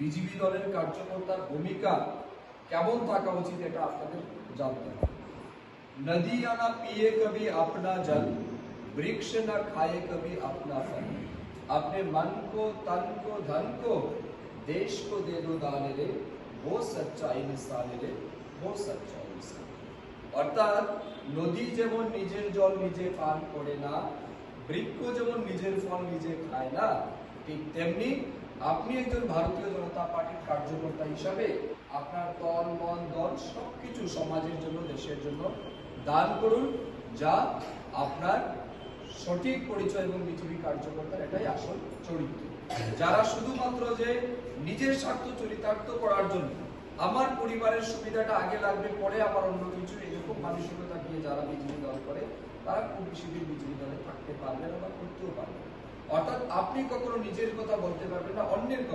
BJP দলের কার্যকর্তার ভূমিকা কেমন থাকা উচিত এটা আপনাদের জানতে হবে। नदी ना पिए कभी अपना जल, वृक्ष न खाए कभी अपना फल, अपने मन को तन को धन को देश को दे दो दाने रे, वो सच्चा इंसान रे, वो सच्चा इंसान। অর্থাৎ নদী যেমন নিজের জল নিজে পান করে না, বৃক্ষ যেমন নিজের ফল নিজে খায় না, ঠিক তেমনি আপনি একজন ভারতীয় জনতা পার্টির কার্যকর্তা হিসাবে আপনার তন মন ধন সবকিছু সমাজের জন্য দেশের জন্য দান করুন, যা আপনার সঠিক পরিচয় এবং বিজেপি কার্যকর্তার এটাই আসল চরিত্র। যারা শুধুমাত্র যে নিজের স্বার্থ চরিতার্থ করার জন্য আমার পরিবারের সুবিধাটা আগে লাগবে পরে আবার অন্য কিছু এরকম মানসিকতা দিয়ে যারা বিজেপি দল করে তারা খুব বেশি দিন বিজেপি দলে থাকতে পারবে না বা করতেও পারবে না। অর্থাৎ আপনি কখনো নিজের কথা বলতে পারবেন না, অন্যের কথা